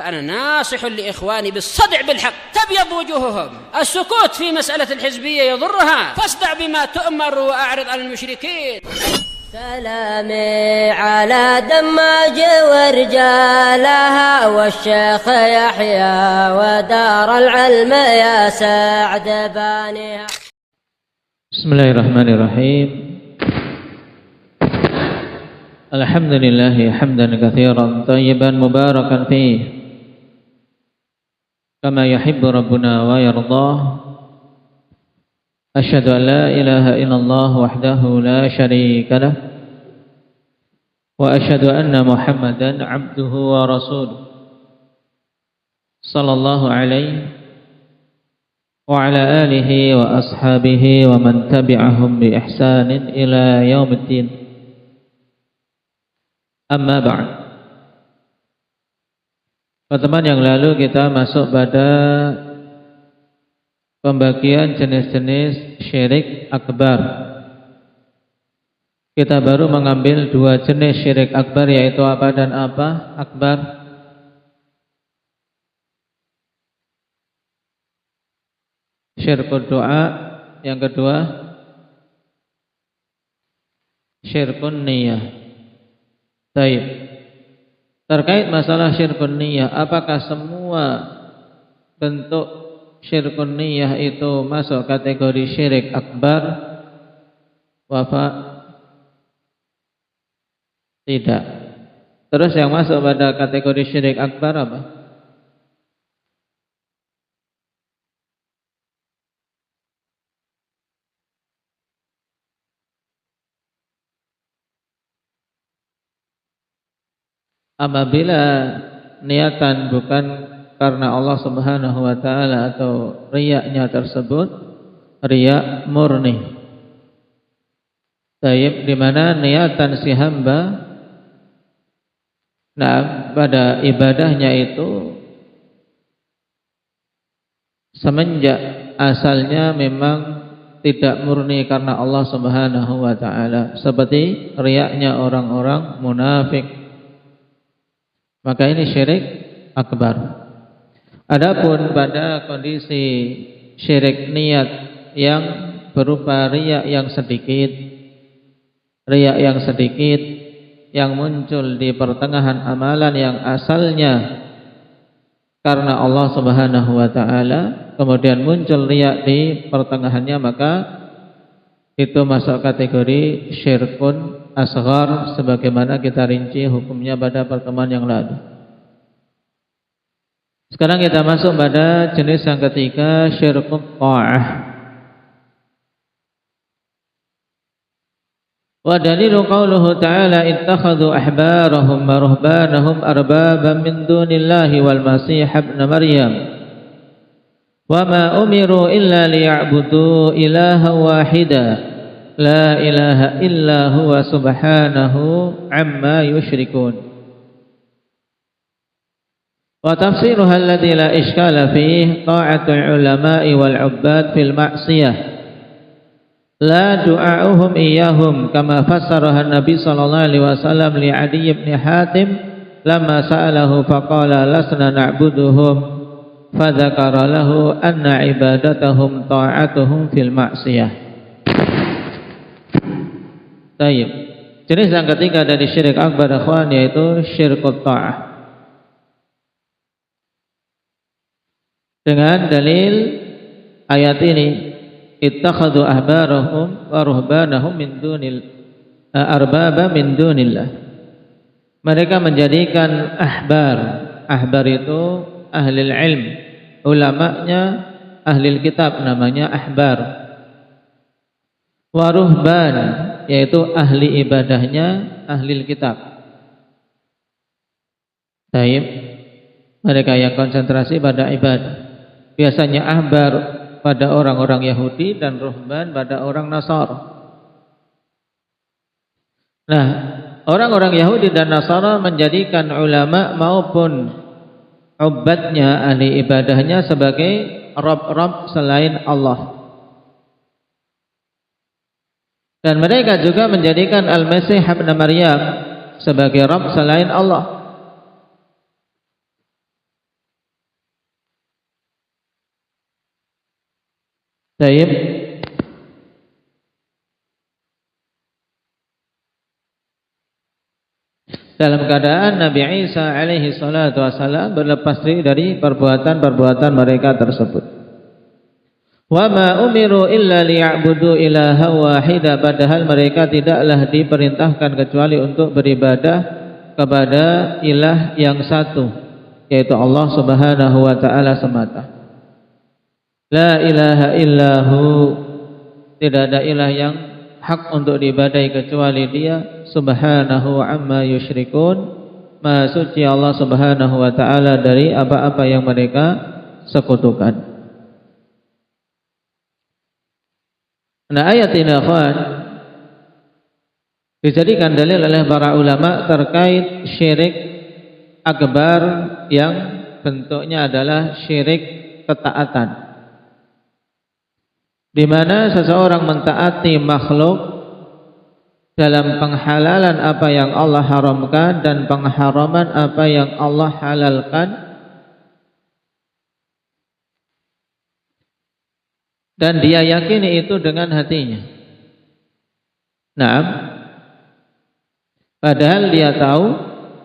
فأنا ناصح لإخواني بالصدع بالحق تبيض وجوههم. السكوت في مسألة الحزبية يضرها، فاصدع بما تؤمر وأعرض عن المشركين. سلامي على دماج ورجالها والشيخ يحيى ودار العلم يا سعد بانيها. Bismillahirrahmanirrahim. Alhamdulillah hamdan katsiran thayyiban mubarakan fihi kama yuhibbu rabbuna wa yardah. Asyhadu an la ilaha illallah wahdahu la syarika lah wa asyhadu anna Muhammadan abduhu wa rasuluh sallallahu alaihi wa ala alihi wa ashabihi wa man tabi'ahum bi ihsanin ila yaumiddin. Amma ba'd. Pertemuan yang lalu kita masuk pada pembagian jenis-jenis syirik akbar. Kita baru mengambil dua jenis syirik akbar, yaitu apa dan apa akbar? Syirkul doa, yang kedua syirkun niyah. Baik. Terkait masalah syirkun niyah, apakah semua bentuk syirkun niyah itu masuk kategori syirik akbar? Wafa? Tidak. Terus yang masuk pada kategori syirik akbar apa? Apabila niatan bukan karena Allah Subhanahu wa taala atau riyaknya tersebut riyak murni. Baik, di mana niatan si hamba pada ibadahnya itu semenjak asalnya memang tidak murni karena Allah Subhanahu wa taala, seperti riyaknya orang-orang munafik, maka ini syirik akbar. Adapun pada kondisi syirik niat yang berupa riya yang sedikit, yang muncul di pertengahan amalan yang asalnya karena Allah Subhanahu wa taala, kemudian muncul riya di pertengahannya, maka itu masuk kategori syirkun asghar sebagaimana kita rinci hukumnya pada pertemuan yang lalu. Sekarang kita masuk pada jenis yang ketiga, syirkut ta'ah. Wa dalilu qauluhu ta'ala ittakhadhu ahbarahum wa ruhbanahum arbaban min dunillahi wal masih ibn Maryam wa ma umiru illa liya'budu ilaha wahida la ilaha illa huwa subhanahu amma yushrikun. Wa tafsiruha alladhi la ishkala fihi ta'atul ulama'i wal 'ubbad fil ma'siyah la du'a'uhum iyyahum kama fassaraha Nabi sallallahu alaihi wasallam li Adi ibn Hatim lamma sa'alahu faqala lasna na'buduhum fadzakara lahu anna ibadatahum ta'atuhum fil ma'siyah. Baik. Jenis yang ketiga dari syirik akbar ikhwan yaitu syirkut ta'ah. Dengan dalil ayat ini, ittakhadhu ahbarahum wa ruhbanahum min dunil arbaba min dunillah. Mereka menjadikan ahbar itu ahli ilm, ulamanya ahli kitab namanya ahbar. Wa ruhban yaitu ahli ibadahnya ahli kitab. Baik, mereka yang konsentrasi pada ibadah. Biasanya ahbar pada orang-orang Yahudi dan ruhban pada orang Nasara. Nah, orang-orang Yahudi dan Nasara menjadikan ulama maupun ubadnya, ahli ibadahnya sebagai Rabb selain Allah. Dan mereka juga menjadikan Al-Masih ibn Maryam sebagai Rabb selain Allah. Baik. Dalam keadaan Nabi Isa alaihi salatu wassalam berlepas diri dari perbuatan-perbuatan mereka tersebut. Wa ma umiru illa liya'budu ilaha wahida, padahal mereka tidaklah diperintahkan kecuali untuk beribadah kepada ilah yang satu, yaitu Allah Subhanahu wa taala semata. La ilaha illahu, tidak ada ilah yang hak untuk diibadahi kecuali Dia, subhanahu amma yusyrikun, maha suci Allah Subhanahu wa taala dari apa-apa yang mereka sekutukan. Nah, ayat ini dijadikan dalil oleh para ulama terkait syirik akbar yang bentuknya adalah syirik ketaatan, di mana seseorang mentaati makhluk dalam penghalalan apa yang Allah haramkan dan pengharaman apa yang Allah halalkan, dan dia yakini itu dengan hatinya. Nah, padahal dia tahu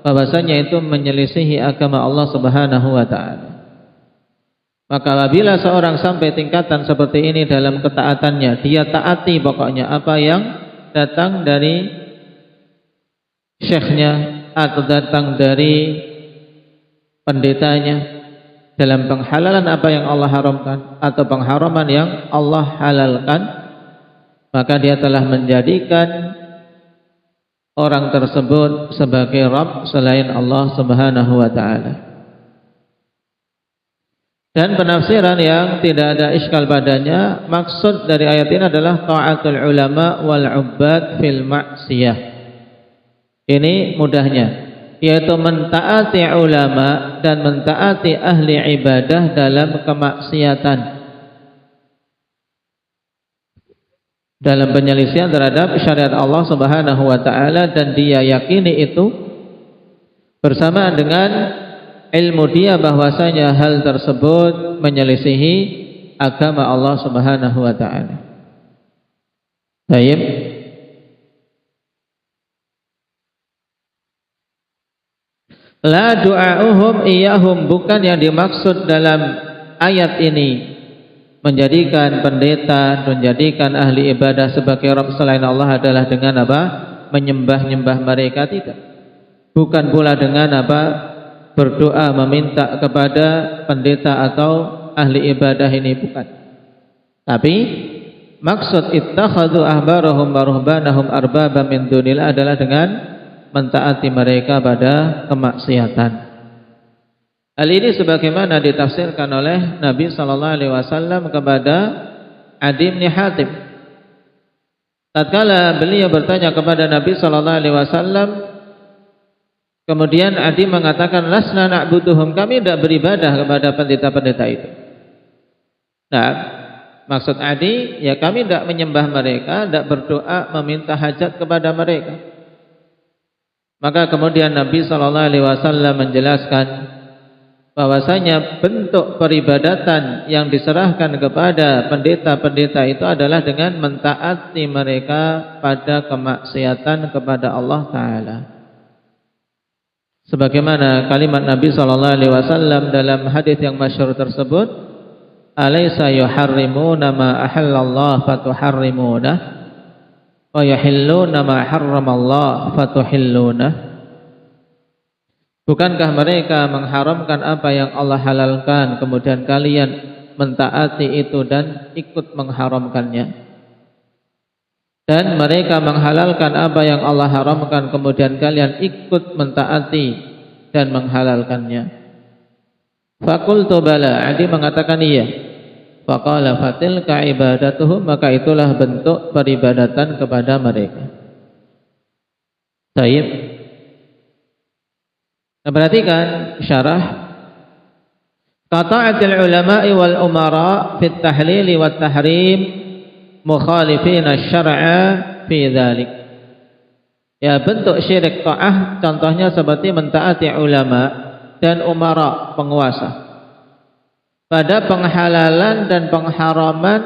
bahwasanya itu menyelisihi agama Allah Subhanahu wa taala. Maka apabila seorang sampai tingkatan seperti ini dalam ketaatannya, dia taati pokoknya apa yang datang dari syekhnya atau datang dari pendetanya dalam penghalalan apa yang Allah haramkan atau pengharaman yang Allah halalkan, maka dia telah menjadikan orang tersebut sebagai Rabb selain Allah Subhanahu wa taala. Dan penafsiran yang tidak ada iskal padanya, maksud dari ayat ini adalah ta'atul ulama wal ubbad fil ma'siyah. Ini mudahnya, yaitu mentaati ulama dan mentaati ahli ibadah dalam kemaksiatan, dalam penyelisihan terhadap syariat Allah Subhanahu wa taala, dan dia yakini itu bersamaan dengan ilmu dia bahwasanya hal tersebut menyelisihi agama Allah Subhanahu wa taala. Baik. La du'a'uhum iyahum, bukan yang dimaksud dalam ayat ini menjadikan pendeta, menjadikan ahli ibadah sebagai Rabb selain Allah adalah dengan apa? Menyembah-nyembah mereka, tidak. Bukan pula dengan apa? Berdoa meminta kepada pendeta atau ahli ibadah, ini bukan. Tapi maksud ittakhadhu ahbarahum wa ruhbanahum arbaba min dunillah adalah dengan mentaati mereka pada kemaksiatan. Hal ini sebagaimana ditafsirkan oleh Nabi sallallahu alaihi wasallam kepada Adi bin Hatim. Tatkala beliau bertanya kepada Nabi sallallahu alaihi wasallam, kemudian Adi mengatakan, lasna na'buduhum, kami tidak beribadah kepada pendeta-pendeta itu. Nah, maksud Adi, ya kami tidak menyembah mereka, tidak berdoa meminta hajat kepada mereka. Maka kemudian Nabi SAW menjelaskan bahwasanya bentuk peribadatan yang diserahkan kepada pendeta-pendeta itu adalah dengan mentaati mereka pada kemaksiatan kepada Allah Ta'ala. Sebagaimana kalimat Nabi SAW dalam hadis yang masyhur tersebut, alaysa yuharrimuna ma ahallallah fatuharrimuna wa yuhilluna ma harramallah fatuhilluna. Bukankah mereka mengharamkan apa yang Allah halalkan, kemudian kalian mentaati itu dan ikut mengharamkannya? Dan mereka menghalalkan apa yang Allah haramkan, kemudian kalian ikut mentaati dan menghalalkannya. Faqultu bala, Adi mengatakan iya. Faqala fatilka ibadatuhum, maka itulah bentuk peribadatan kepada mereka. Baik. Nah, perhatikan syarah. Qata'atul ulama'i wal umara fit tahlil wat tahrim mukhalifina syar'a fi dzalik. Ya, bentuk syirik ta'ah contohnya seperti mentaati ulama dan umara, penguasa, pada penghalalan dan pengharaman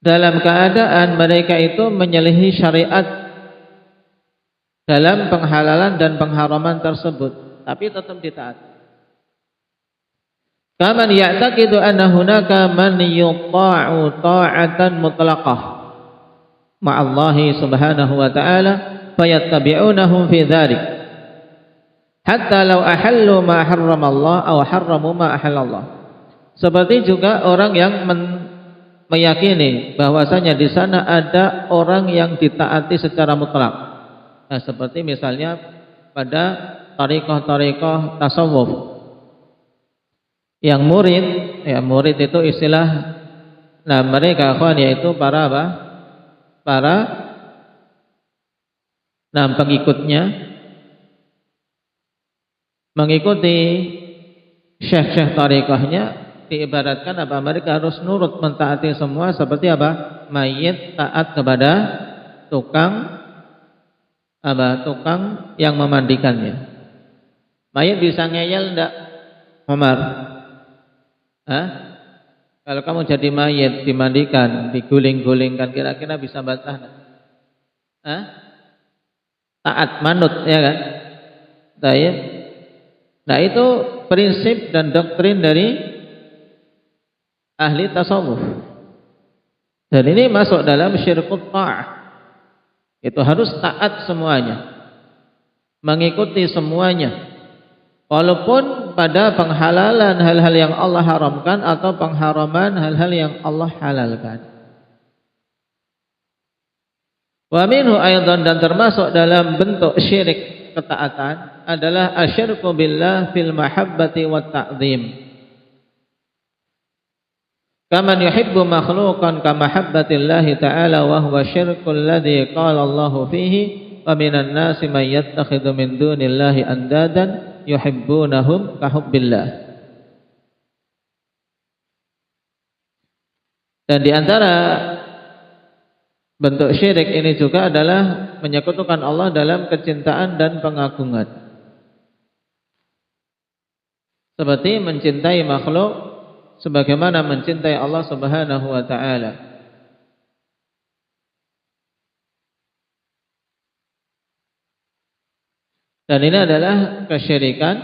dalam keadaan mereka itu menyelisihi syariat dalam penghalalan dan pengharaman tersebut, tapi tetap ditaati. Kaman ya'taqidu anna hunaka man yuta'u ta'atan mutlaqah ma'allahi subhanahu wa ta'ala fayattabi'unahum fi dhalik hatta law ahallu ma harrama Allah aw harramu ma ahallallah. Seperti juga orang yang meyakini bahwasanya di sana ada orang yang ditaati secara mutlak. Nah, seperti misalnya pada thariqah-thariqah tasawuf. Yang murid itu istilah, nah mereka akhwan yaitu para apa? Pengikutnya mengikuti syekh-syekh thariqahnya, diibaratkan apa? Mereka harus nurut mentaati semua, seperti apa? Mayit taat kepada tukang yang memandikannya. Mayit bisa ngeyel enggak, Umar? Kalau kamu jadi mayit dimandikan, diguling-gulingkan, kira-kira bisa bantah enggak? Taat, manut, ya kan? Baik. Nah, itu prinsip dan doktrin dari ahli tasawuf. Dan ini masuk dalam syirkut ta'ah. Itu harus taat semuanya, mengikuti semuanya, walaupun pada penghalalan hal-hal yang Allah haramkan atau pengharaman hal-hal yang Allah halalkan. Wa minhu aidan, dan termasuk dalam bentuk syirik ketaatan adalah asyirku billah fil mahabbati wat ta'zim. Kaman yuhibbu makhluqan ka mahabbatillahi ta'ala wa huwa syirkul ladzi qala Allahu fihi wa minan nasi may yattakhidhu min dunillahi andadan yuhibbunahum ka hubbillah. Dan di antara bentuk syirik ini juga adalah menyekutukan Allah dalam kecintaan dan pengagungan, seperti mencintai makhluk sebagaimana mencintai Allah Subhanahu wa ta'ala. Dan ini adalah kesyirikan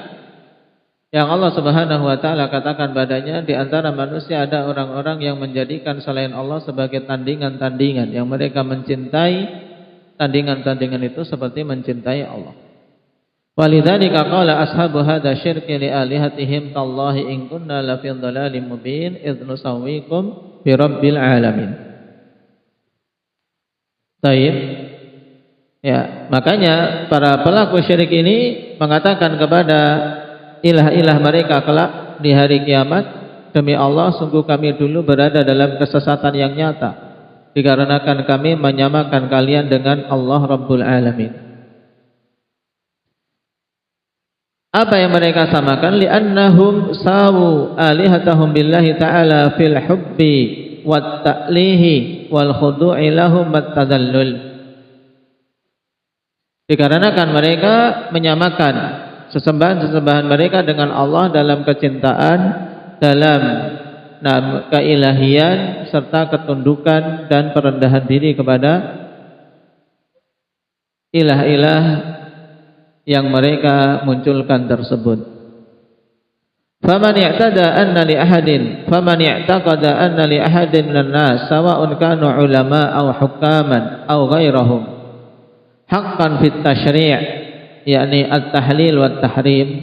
yang Allah Subhanahu wa ta'ala katakan padanya, di antara manusia ada orang-orang yang menjadikan selain Allah sebagai tandingan-tandingan, yang mereka mencintai tandingan-tandingan itu seperti mencintai Allah. Walidzalika qala ashabu hadza syirki li alihatihim tallahi in kunna la fi dhalalin mubin idz nusawwikum bi rabbil alamin. Baik. Ya, makanya para pelaku syirik ini mengatakan kepada ilah-ilah mereka kelak di hari kiamat, demi Allah sungguh kami dulu berada dalam kesesatan yang nyata, dikarenakan kami menyamakan kalian dengan Allah Rabbul Alamin. Apa yang mereka samakan? Li'annahum sawu alihatahum billahi ta'ala fil hubbi wat ta'lihi wal khudu'i lahum wat tadallul. Dikarenakan mereka menyamakan sesembahan-sesembahan mereka dengan Allah dalam kecintaan, dalam keilahian, serta ketundukan dan perendahan diri kepada ilah-ilah yang mereka munculkan tersebut. Faman i'tada anna li ahadin faman i'taqada anna li ahadin minan nas sawa'un kanu ulama aw hukaman aw ghairahum haqqan fit tasyri' yakni at-tahlil wat tahrim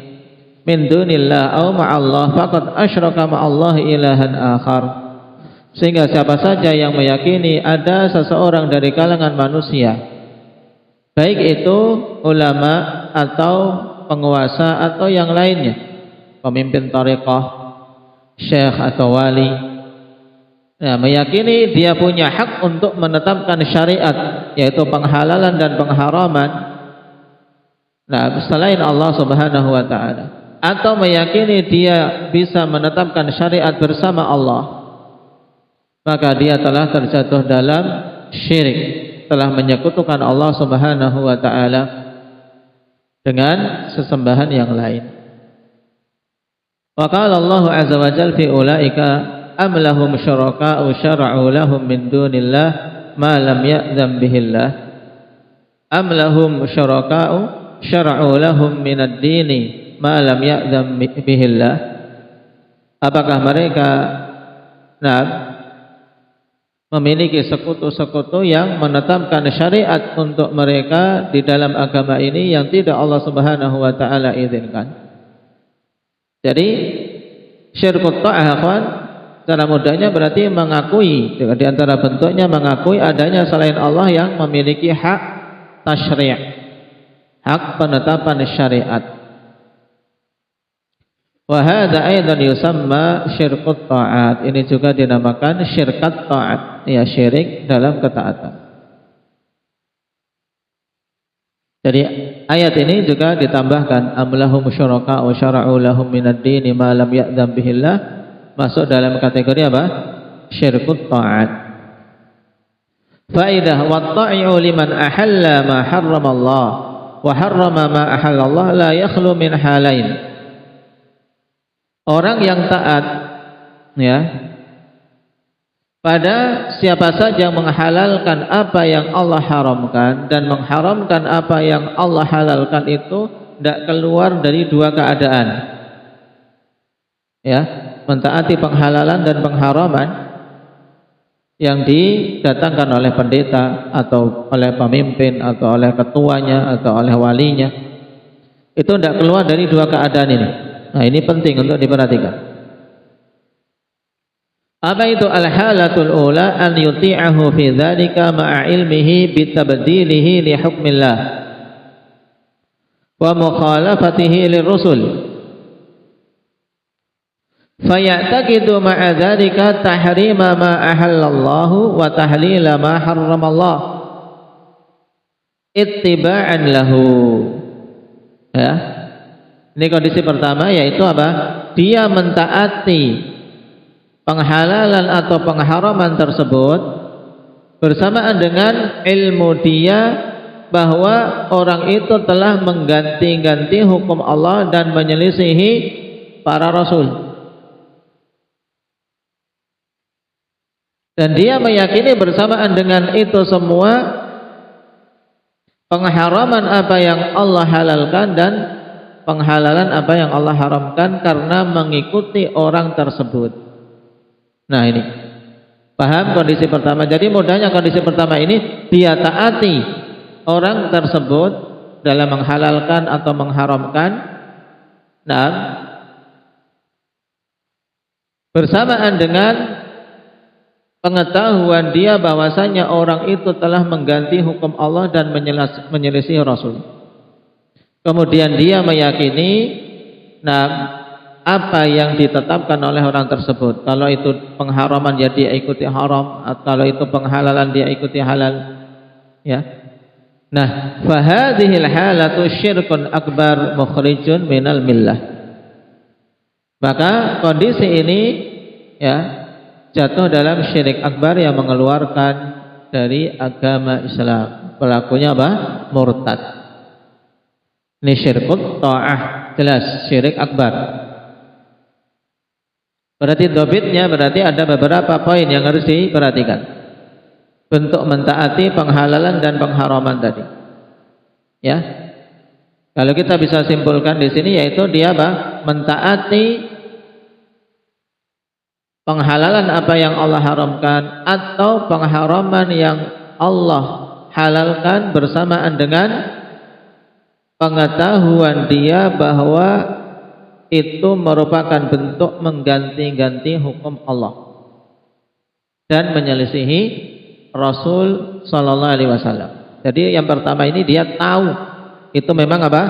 min dunillah aw ma'allah faqad asyraka ma'allah ilahan akhar. Sehingga siapa saja yang meyakini ada seseorang dari kalangan manusia, baik itu ulama atau penguasa atau yang lainnya, pemimpin thariqah, syekh atau wali, meyakini dia punya hak untuk menetapkan syariat, yaitu penghalalan dan pengharaman, selain Allah Subhanahu wa ta'ala, atau meyakini dia bisa menetapkan syariat bersama Allah, maka dia telah terjatuh dalam syirik, telah menyekutukan Allah Subhanahu wa ta'ala dengan sesembahan yang lain. Wa qala Allah azza wa jalla fi ulaika am lahum syuraka'u syara'u lahum min dunillah ma lam ya'dzam bihillah am lahum syuraka'u syara'u lahum minad dini ma lam ya'dzam bihillah. Apakah mereka memiliki sekutu-sekutu yang menetapkan syariat untuk mereka di dalam agama ini yang tidak Allah Subhanahu wa taala izinkan. Jadi syirkut ta'ah secara mudahnya berarti mengakui, di antara bentuknya mengakui adanya selain Allah yang memiliki hak tasyri', hak penetapan syariat. Wa hadza aidan yusamma syirkut ta'at. Ini juga dinamakan syirkat ta'at, ya syirik dalam ketaatan. Jadi ayat ini juga ditambahkan am lahum syuraka'u syara'u lahum minad dini ma lam ya'dzam bihillah, masuk dalam kategori apa? Syirkut ta'at. Faidah wa ta'i'u liman ahalla ma harramallah wa harrama ma ahallallah la yakhlu min halain. Orang yang taat ya pada siapa saja yang menghalalkan apa yang Allah haramkan dan mengharamkan apa yang Allah halalkan itu tidak keluar dari dua keadaan. Ya, mentaati penghalalan dan pengharaman yang didatangkan oleh pendeta atau oleh pemimpin atau oleh ketuanya atau oleh walinya. Itu tidak keluar dari dua keadaan ini. Nah, ini penting untuk diperhatikan. Apa itu al-halatul ula an yuti'ahu fi dzalika ma'a ilmihi bi tabdilihi li hukmillah wa mukhalafatihi lirrusul. Fayataqidu ma'a dzalika tahrima ma ahallallahu wa tahlila ma harramallah ittiba'an lahu. Ya. Ini kondisi pertama, yaitu apa? Dia mentaati penghalalan atau pengharaman tersebut bersamaan dengan ilmu dia bahwa orang itu telah mengganti-ganti hukum Allah dan menyelisihi para rasul. Dan dia meyakini bersamaan dengan itu semua pengharaman apa yang Allah halalkan dan penghalalan apa yang Allah haramkan karena mengikuti orang tersebut. Nah, ini paham kondisi pertama. Jadi mudahnya kondisi pertama ini dia taati orang tersebut dalam menghalalkan atau mengharamkan. Nah, bersamaan dengan pengetahuan dia bahwasanya orang itu telah mengganti hukum Allah dan menyelisih Rasul. Kemudian dia meyakini apa yang ditetapkan oleh orang tersebut. Kalau itu pengharaman ya dia ikuti haram, atau kalau itu penghalalan dia ikuti halal. Ya. Nah, fa hadhil halatu syirkun akbar mukhrijun minal millah. Maka kondisi ini ya jatuh dalam syirik akbar yang mengeluarkan dari agama Islam. Pelakunya apa? Murtad. Ini syirkut ta'ah, jelas syirik akbar. Berarti dobitnya berarti ada beberapa poin yang harus diperhatikan. Bentuk mentaati penghalalan dan pengharaman tadi. Ya. Kalau kita bisa simpulkan di sini yaitu dia apa? Mentaati penghalalan apa yang Allah haramkan atau pengharaman yang Allah halalkan bersamaan dengan pengetahuan dia bahwa itu merupakan bentuk mengganti-ganti hukum Allah dan menyelisihi Rasul Sallallahu Alaihi Wasallam. Jadi yang pertama ini dia tahu itu memang apa?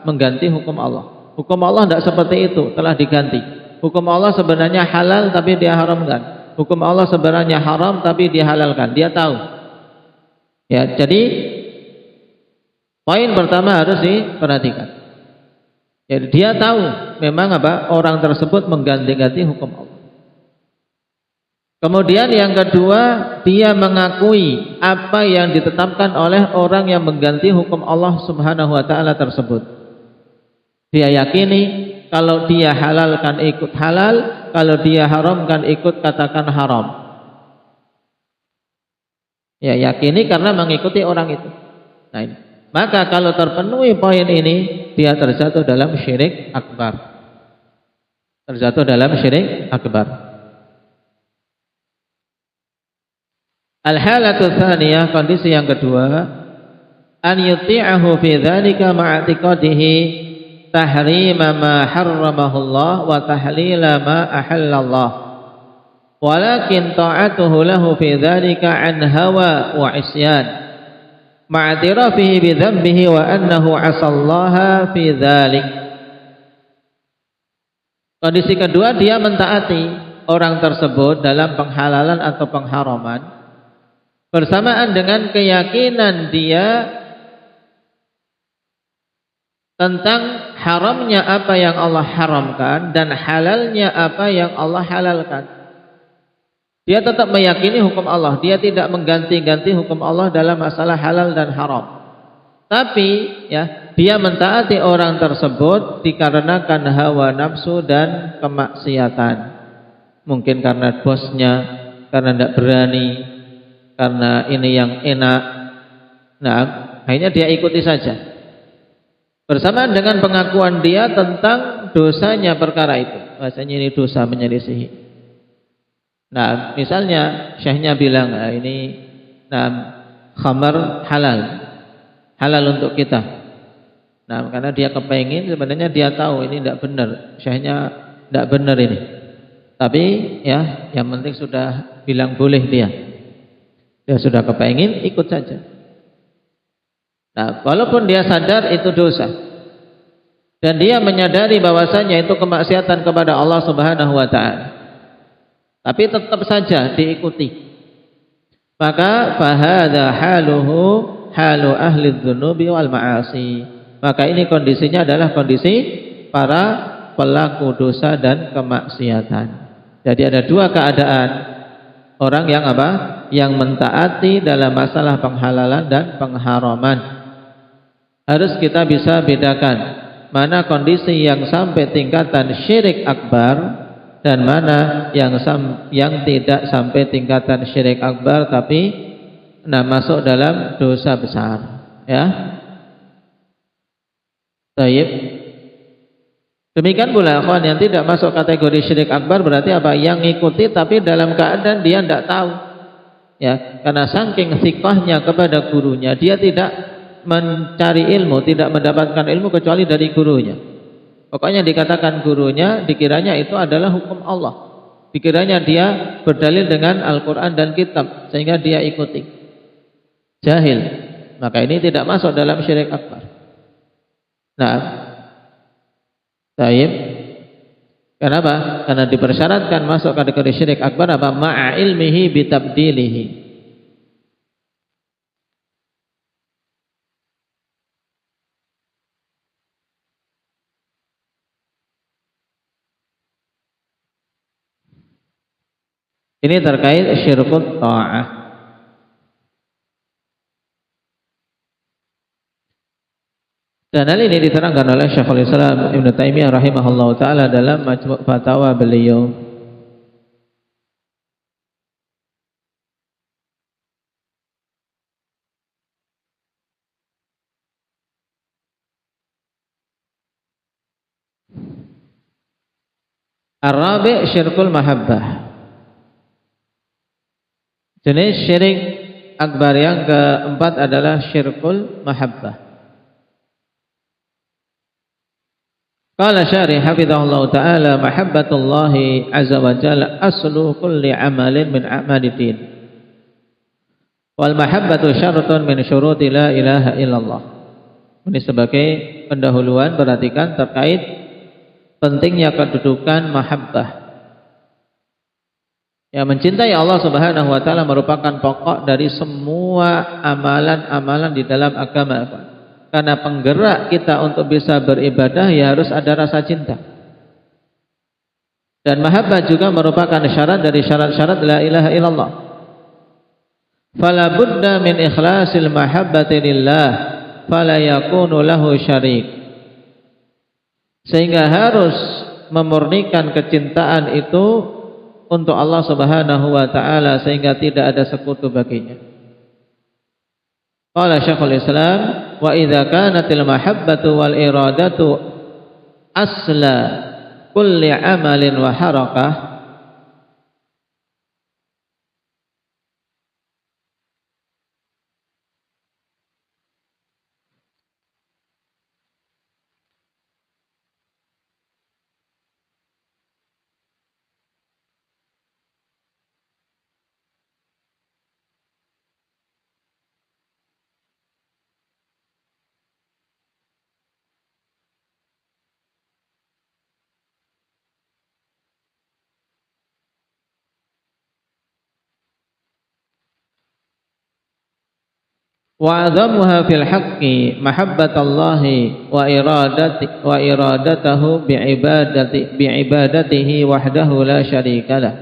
Mengganti hukum Allah. Hukum Allah tidak seperti itu, telah diganti. Hukum Allah sebenarnya halal tapi dia haramkan. Hukum Allah sebenarnya haram tapi dihalalkan. Dia tahu. Ya, jadi poin pertama harus diperhatikan. Jadi dia tahu memang apa? Orang tersebut mengganti-ganti hukum Allah. Kemudian yang kedua, dia mengakui apa yang ditetapkan oleh orang yang mengganti hukum Allah Subhanahu wa taala tersebut. Dia yakini kalau dia halalkan ikut halal, kalau dia haramkan ikut katakan haram. Ya, yakini karena mengikuti orang itu. Nah, ini. Maka kalau terpenuhi poin ini, dia terjatuh dalam syirik akbar. Terjatuh dalam syirik akbar. Al-halatu tsaniyah, kondisi yang kedua, an yuti'ahu fi dzalika ma'atiqadihi tahrima ma harramahu Allah wa tahlila ma ahallallah. Walakin ta'atuhu lahu fi dzalika an hawa wa isyan. Ma'atirafihi bidhanbihi wa annahu asallaha fi dzalik. Kondisi kedua, dia mentaati orang tersebut dalam penghalalan atau pengharaman bersamaan dengan keyakinan dia tentang haramnya apa yang Allah haramkan dan halalnya apa yang Allah halalkan. Dia tetap meyakini hukum Allah. Dia tidak mengganti-ganti hukum Allah dalam masalah halal dan haram. Tapi ya, dia mentaati orang tersebut dikarenakan hawa nafsu dan kemaksiatan. Mungkin karena bosnya, karena tidak berani, karena ini yang enak. Nah, akhirnya dia ikuti saja. Bersamaan dengan pengakuan dia tentang dosanya perkara itu. Bahasanya ini dosa menyelisihi. Nah, misalnya syekhnya bilang, ini khamar halal untuk kita. Nah, karena dia kepengen, sebenarnya dia tahu ini tidak benar, syekhnya tidak benar ini. Tapi ya, yang penting sudah bilang boleh dia. Dia sudah kepengen, ikut saja. Nah, walaupun dia sadar itu dosa, dan dia menyadari bahwasanya itu kemaksiatan kepada Allah Subhanahu wa taala, tapi tetap saja diikuti. Maka fahadha haluhu halu ahli dzunubi wal ma'asi. Maka ini kondisinya adalah kondisi para pelaku dosa dan kemaksiatan. Jadi ada dua keadaan orang yang apa? Yang mentaati dalam masalah penghalalan dan pengharaman. Harus kita bisa bedakan mana kondisi yang sampai tingkatan syirik akbar dan mana yang tidak sampai tingkatan syirik akbar tapi masuk dalam dosa besar, ya. Baik. Demikian pula akhwan yang tidak masuk kategori syirik akbar berarti apa? Yang ikuti tapi dalam keadaan dia tidak tahu. Ya, karena saking thiqahnya kepada gurunya, dia tidak mencari ilmu, tidak mendapatkan ilmu kecuali dari gurunya. Pokoknya dikatakan gurunya, dikiranya itu adalah hukum Allah. Dikiranya dia berdalil dengan Al-Quran dan kitab, sehingga dia ikuti. Jahil. Maka ini tidak masuk dalam syirik akbar. Nah, baik. Kenapa? Karena dipersyaratkan masuk kategori syirik akbar apa? Ma'a ilmihi bitabdilihi. Ini terkait syirkut ta'ah. Dan hal ini diterangkan oleh Syekhul Islam Ibnu Taimiyah rahimahullah ta'ala dalam Majmu' Fatawa beliau. Ar-rabi' syirkul mahabbah. Jenis syirik akbar yang keempat adalah syirkul mahabbah. Qala syarih hafizahullah ta'ala mahabbatullahi azza wa jalla aslu kulli amalin min a'malid din. Wal mahabbatu syartun min syuruti la ilaha illallah. Ini sebagai pendahuluan perhatikan terkait pentingnya kedudukan mahabbah. Ya, mencintai Allah Subhanahu wa taala merupakan pokok dari semua amalan-amalan di dalam agama. Karena penggerak kita untuk bisa beribadah ya harus ada rasa cinta. Dan mahabbah juga merupakan syarat dari syarat-syarat la ilaha illallah. Fala budda min ikhlasil mahabbati lillah fala yakunu lahu syarik. Sehingga harus memurnikan kecintaan itu untuk Allah Subhanahu wa taala sehingga tidak ada sekutu baginya. Qala Syekhul Islam, wa idza kanatil mahabbatu wal iradatu asla kulli amalin wa harakah, wa adhamuha fil haqqi mahabbatallahi wa iradatahu bi ibadatihi wahdahu la syarikalah.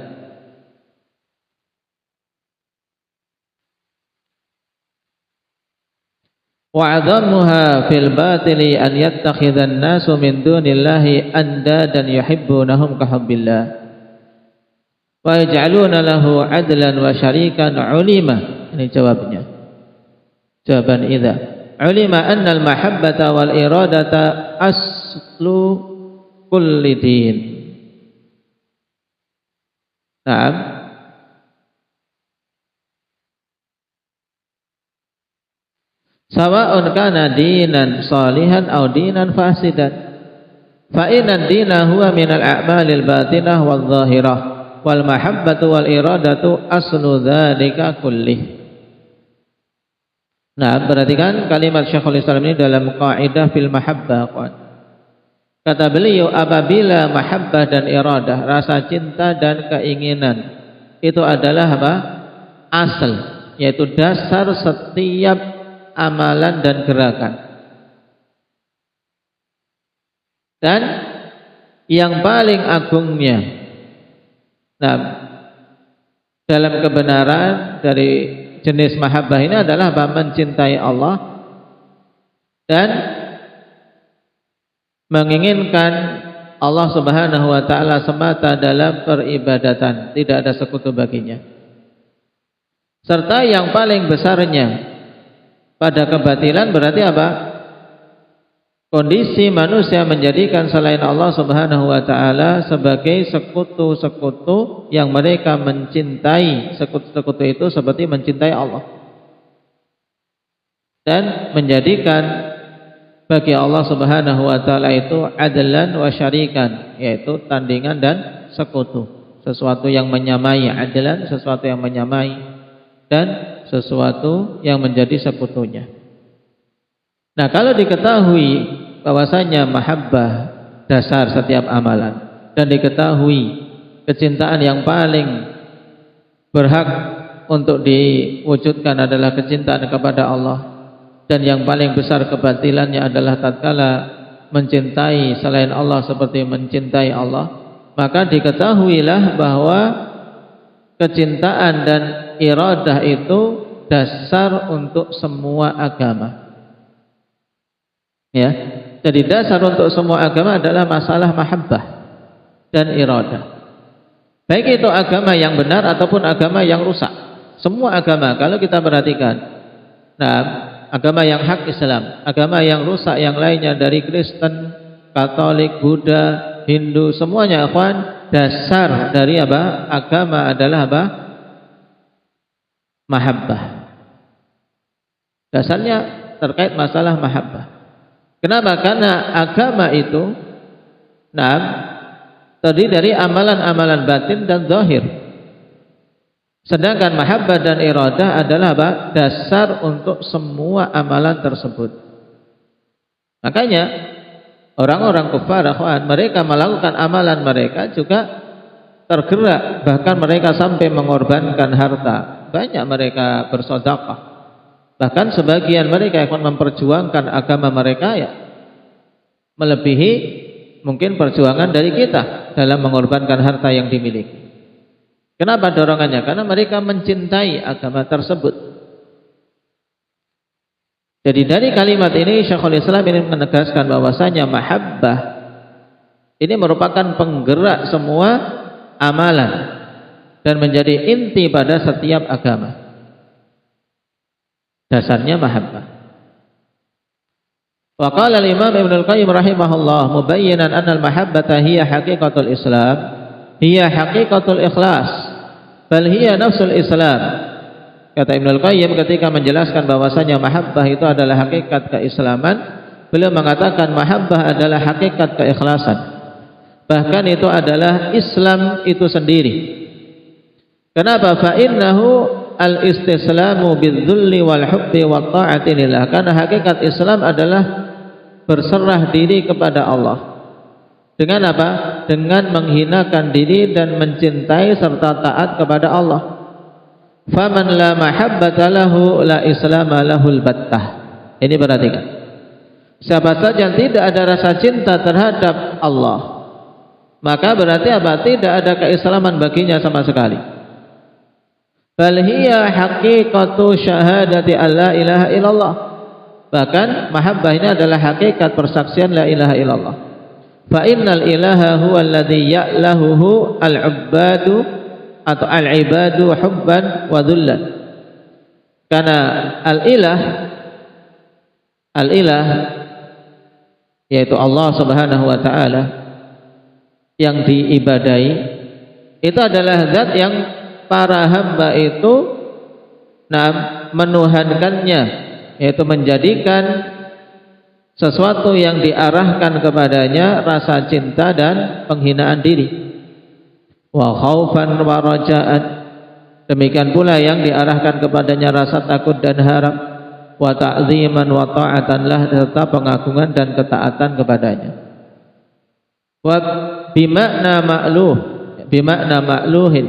Wa adhamuha fil batili an yattakhidha an-nasu min dunillahi andadan yuhibbunahum ka hubbillah wa yaj'aluna lahu adlan wa syarikan ulima. Ini jawabnya. Jawaban idza ulima anna al-mahabbata wal iradata aslu kulli din. Naam. Sawa'un kana dinan salihan aw dinan fasidan. Fa inna ad-dina huwa min al-a'malil batinah wal zahirah wal mahabbatu wal iradatu aslu dzalika kullih. Nah, perhatikan kalimat Syekhul Islam ini dalam kaidah fil mahabbah. Kata beliau, apabila mahabbah dan iradah, rasa cinta dan keinginan, itu adalah apa? Asal, yaitu dasar setiap amalan dan gerakan. Dan yang paling agungnya, nah, dalam kebenaran dari jenis mahabbah ini adalah apa? Mencintai Allah dan menginginkan Allah Subhanahu wa taala semata dalam peribadatan, tidak ada sekutu baginya. Serta yang paling besarnya pada kebatilan berarti apa? Kondisi manusia menjadikan selain Allah Subhanahu wa taala sebagai sekutu-sekutu yang mereka mencintai. Sekutu-sekutu itu seperti mencintai Allah. Dan menjadikan bagi Allah Subhanahu wa taala itu adlan wa syarikan, yaitu tandingan dan sekutu. Sesuatu yang menyamai adlan, sesuatu yang menyamai, dan sesuatu yang menjadi sekutunya. Nah, kalau diketahui bahwasanya mahabbah dasar setiap amalan dan diketahui kecintaan yang paling berhak untuk diwujudkan adalah kecintaan kepada Allah, dan yang paling besar kebatilannya adalah tatkala mencintai selain Allah seperti mencintai Allah, maka diketahuilah bahwa kecintaan dan iradah itu dasar untuk semua agama. Ya, jadi dasar untuk semua agama adalah masalah mahabbah dan iradah. Baik itu agama yang benar ataupun agama yang rusak. Semua agama kalau kita perhatikan, nah, agama yang hak Islam, agama yang rusak yang lainnya dari Kristen, Katolik, Buddha, Hindu, semuanya ikhwan, dasar dari apa? Agama adalah apa? Mahabbah. Dasarnya terkait masalah mahabbah. Kenapa? Karena agama itu terdiri dari amalan-amalan batin dan zahir. Sedangkan mahabbah dan iradah adalah apa? Dasar untuk semua amalan tersebut. Makanya orang-orang kufar, mereka melakukan amalan mereka juga tergerak, bahkan mereka sampai mengorbankan harta. Banyak mereka bersedekah. Bahkan sebagian mereka akan memperjuangkan agama mereka ya melebihi mungkin perjuangan dari kita dalam mengorbankan harta yang dimiliki. Kenapa dorongannya? Karena mereka mencintai agama tersebut. Jadi dari kalimat ini Syekhul Islam ini menegaskan bahwasanya mahabbah Ini merupakan penggerak semua amalan dan menjadi inti pada setiap agama. Dasarnya mahabbah. Wa qala al-Imam Ibnu Al-Qayyim rahimahullah mubayyinan anna al-mahabbata hiya haqiqatul Islam, hiya haqiqatul ikhlas, bal hiya nafsul Islam. Kata Ibnu Al-Qayyim ketika menjelaskan bahwasanya mahabbah itu adalah hakikat keislaman, beliau mengatakan mahabbah adalah hakikat keikhlasan. Bahkan itu adalah Islam itu sendiri. Kenapa? Fa innahu al-istislamu bidzulli wal hubbi wat ta'ati lillah. Karena hakikat Islam adalah berserah diri kepada Allah. Dengan apa? Dengan menghinakan diri dan mencintai serta taat kepada Allah. Faman la mahabbata lahu la islama lahul battah. Ini perhatikan. Siapa saja yang tidak ada rasa cinta terhadap Allah, maka berarti apa? Tidak ada keislaman baginya sama sekali. Bal hiya haqiqatu syahadati alla ilaha illallah. Bahkan mahabbah ini adalah hakikat persaksian la ilaha illallah. Fa innal ilaha huwa alladhi ya'lahuhu al-'ubbadu atau al-'ibadu hubban wa dhullan. Karena al-ilah yaitu Allah Subhanahu wa taala yang diibadai itu adalah zat yang para hamba itu menuhankannya, yaitu menjadikan sesuatu yang diarahkan kepadanya rasa cinta dan penghinaan diri. Wa khaufan wa raja'an, demikian pula yang diarahkan kepadanya rasa takut dan harap. Wa ta'ziman wa ta'atan lah, serta pengagungan dan ketaatan kepadanya. Wa bimakna ma'luhin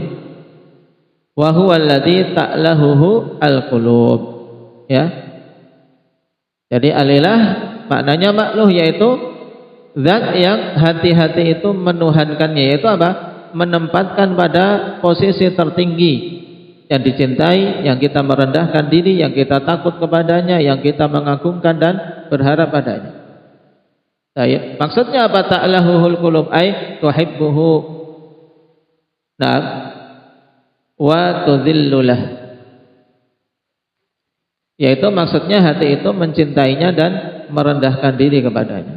wa huwa alladhi ta'lahuhu al-qulub. Ya. Jadi alilah maknanya makluh, yaitu zat yang hati-hati itu menuhankannya, yaitu apa? Menempatkan pada posisi tertinggi yang dicintai, yang kita merendahkan diri, yang kita takut kepadanya, yang kita mengagungkan dan berharap padanya. Baik. Maksudnya apa? Ta'lahuhul qulub ay tuhibbuhu wa tudhillulah, yaitu maksudnya hati itu mencintainya dan merendahkan diri kepadanya.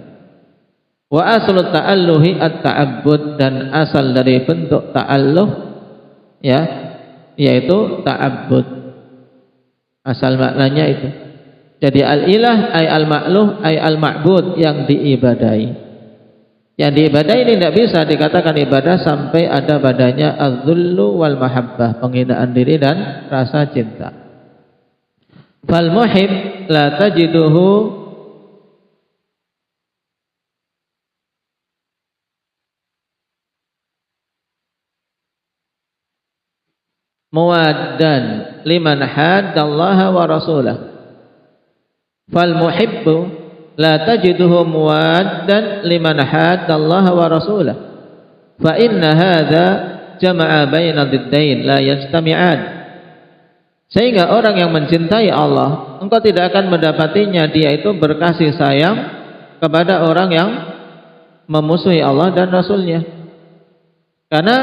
Wa aslu ta'alluhi at-ta'abbud, dan asal dari bentuk ta'alluh ya yaitu ta'abbud. Asal maknanya itu. Jadi al-ilah ay al-ma'luh ay al-ma'bud, yang diibadai. Yang diibadai ini tidak bisa dikatakan ibadah sampai ada padanya az-zullu wal mahabbah, penghinaan diri dan rasa cinta. Fal muhib la tajiduhu muwaddan liman haddallaha wa rasulah. Fal muhibbu la tajiduhu muwaddan liman haddallaha wa rasulah. Fa inna hadza jama'a baina dhiddain la yajtami'an. Sehingga orang yang mencintai Allah, engkau tidak akan mendapatinya dia itu berkasih sayang kepada orang yang memusuhi Allah dan Rasulnya. Karena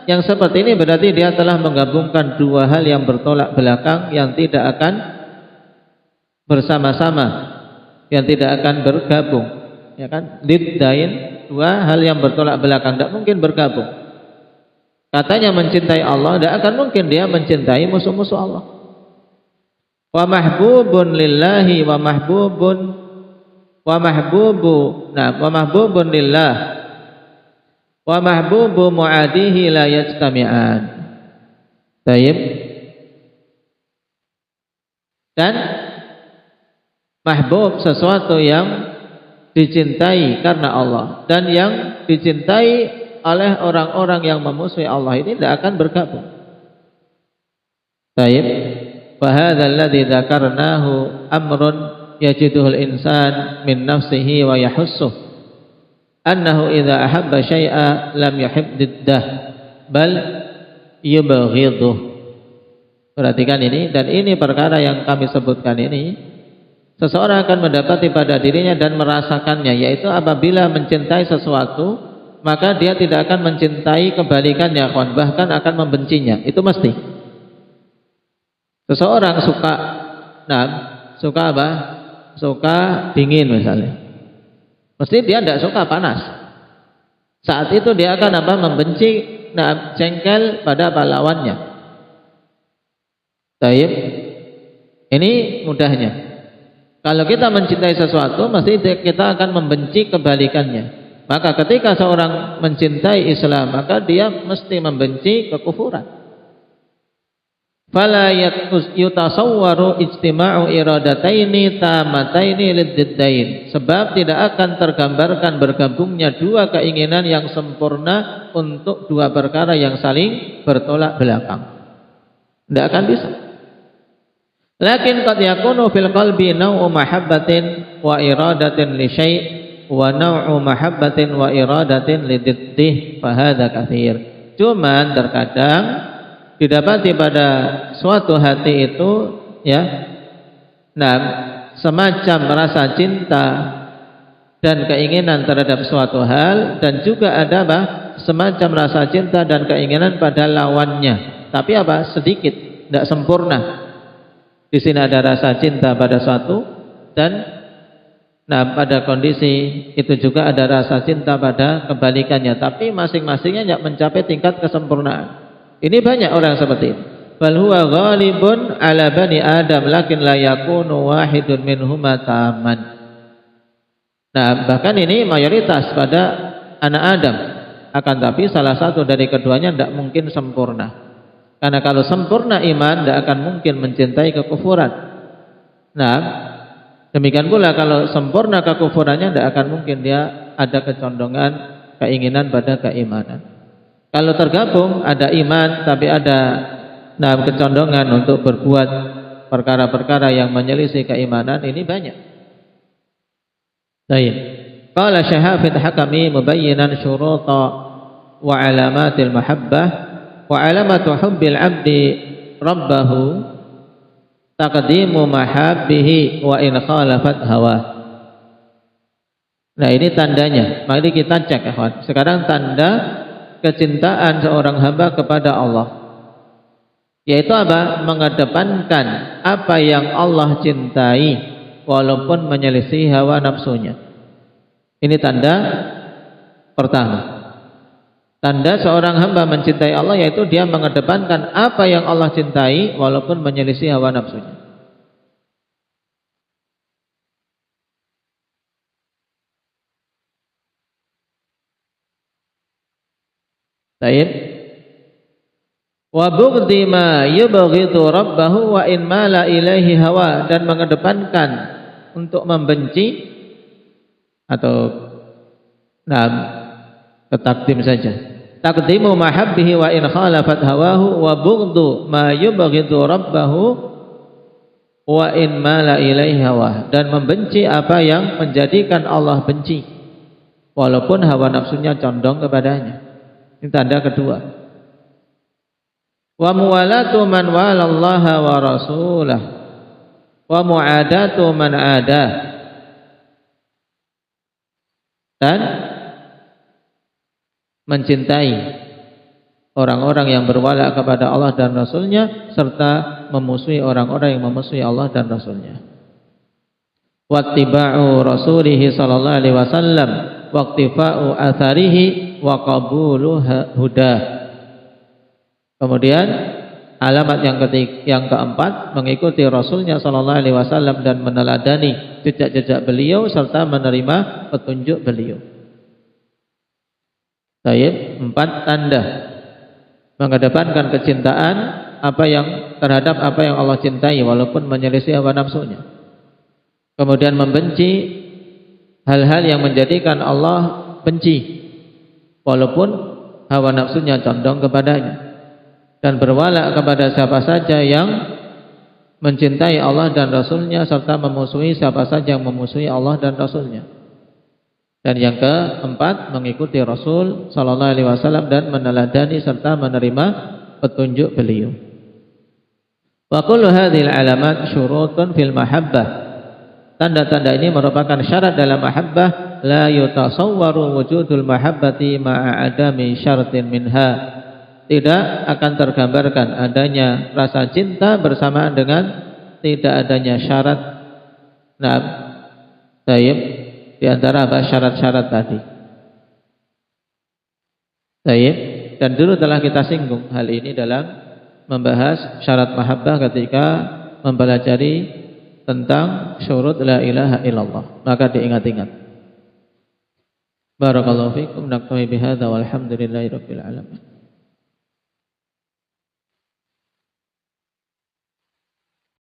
yang seperti ini berarti dia telah menggabungkan dua hal yang bertolak belakang, yang tidak akan bersama-sama, yang tidak akan bergabung, ya kan? Diddain, dua hal yang bertolak belakang, tidak mungkin bergabung. Katanya mencintai Allah, tidak akan mungkin dia mencintai musuh-musuh Allah. Wa mahbubun lillahi wa mahbubun lillah wa mahbubu mu'adihi la yajtami'an. Baik. Dan mahbub sesuatu yang dicintai karena Allah, dan yang dicintai oleh orang-orang yang memusuhi Allah ini tidak akan bergabung. Baik. Fa hadzal ladzi dzakarnahu amrun yajiduhul insan min nafsihi wa yahussuh annahu idza ahabba syai'a lam yuhib diddah bal yubghidhuh. Perhatikan ini, dan ini perkara yang kami sebutkan ini seseorang akan mendapati pada dirinya dan merasakannya, yaitu apabila mencintai sesuatu maka dia tidak akan mencintai kebalikannya, bahkan akan membencinya. Itu mesti. Seseorang suka apa? Suka dingin misalnya. Mesti dia tidak suka panas. Saat itu dia akan apa? Membenci, jengkel pada lawannya. Baik. Ini mudahnya. Kalau kita mencintai sesuatu, mesti kita akan membenci kebalikannya. Maka ketika seorang mencintai Islam, maka dia mesti membenci kekufuran. Fala yutasawwaru ijtima'u iradataini tamataini liddain. Sebab tidak akan tergambarkan bergabungnya dua keinginan yang sempurna untuk dua perkara yang saling bertolak belakang. Tidak akan bisa. Lakin qad yakunu fil qalbi naw'u mahabbatin wa iradatin li syai' wa naw'u mahabbatin wa iradatin lididdih fa hadza katsir. Cuman terkadang didapati pada suatu hati itu semacam rasa cinta dan keinginan terhadap suatu hal, dan juga ada semacam rasa cinta dan keinginan pada lawannya, tapi sedikit, tidak sempurna. Di sini ada rasa cinta pada suatu, dan pada kondisi itu juga ada rasa cinta pada kebalikannya, tapi masing-masingnya tidak mencapai tingkat kesempurnaan. Ini banyak orang seperti ini. Bal huwa ghalibun ala bani Adam lakin la yakunu wahidun minhuma taman. Bahkan ini mayoritas pada anak Adam. Akan tapi salah satu dari keduanya tidak mungkin sempurna. Karena kalau sempurna iman, tidak akan mungkin mencintai kekufuran. Demikian pula kalau sempurna kekufurannya, tidak akan mungkin dia ada kecondongan, keinginan pada keimanan. Kalau tergabung ada iman tapi ada kecondongan untuk berbuat perkara-perkara yang menyelisih keimanan, ini banyak. Baik. Qala Syekh Hafidz Hakami mubayyinan syuruta wa alamatil mahabbah wa alamatu hubbil 'abdi rabbahu taqdimu mahabbihi wa in khalafat hawa. Ini tandanya. Mari kita cek, ikhwan. Sekarang tanda kecintaan seorang hamba kepada Allah, yaitu mengedepankan apa yang Allah cintai walaupun menyelisih hawa nafsunya. Ini tanda pertama. Tanda seorang hamba mencintai Allah yaitu dia mengedepankan apa yang Allah cintai walaupun menyelisih hawa nafsunya. Baik. Wa bughdi ma yubghidu rabbahu wa in mala ilaihi hawa, dan mengedepankan untuk membenci atau ketakdim saja. Taqdimu mahabbihi wa in khalafat hawahu wa bughdu ma yubghidu rabbahu wa in mala ilaihi hawa, dan membenci apa yang menjadikan Allah benci walaupun hawa nafsunya condong kepadanya. Ini tanda kedua. Wa muwalatu man walallaha wa rasulah wa muadatu man ada, dan mencintai orang-orang yang berwala kepada Allah dan Rasulnya serta memusuhi orang-orang yang memusuhi Allah dan Rasulnya. Wattiba'u rasulihi sallallahu alaihi wasallam waqtifa'u atharihi wa qabulu huda. Kemudian alamat yang keempat, mengikuti Rasulnya sallallahu alaihi wasallam dan meneladani jejak-jejak beliau serta menerima petunjuk beliau. Baik, 4 tanda mengedepankan kecintaan terhadap apa yang Allah cintai walaupun menyelisih hawa nafsunya. Kemudian membenci hal-hal yang menjadikan Allah benci walaupun hawa nafsunya condong kepadanya, dan berwala kepada siapa saja yang mencintai Allah dan Rasulnya serta memusuhi siapa saja yang memusuhi Allah dan Rasulnya. Dan yang keempat, mengikuti Rasul sallallahu alaihi wasallam dan meneladani serta menerima petunjuk beliau. Wa kullu hadhil alamat syurutun fil mahabbah tanda-tanda ini merupakan syarat dalam mahabbah. La yutasawwaru wujudul mahabbati ma'a adami syaratin minha. Tidak akan tergambarkan adanya rasa cinta bersamaan dengan tidak adanya syarat. Nah, baik, di antara syarat-syarat tadi. Baik, dan dulu telah kita singgung hal ini dalam membahas syarat mahabbah ketika mempelajari tentang syurut la ilaha illallah. Maka diingat-ingat. Barakallahu fikum, naktafi bihadza walhamdulillahi rabbil alamin.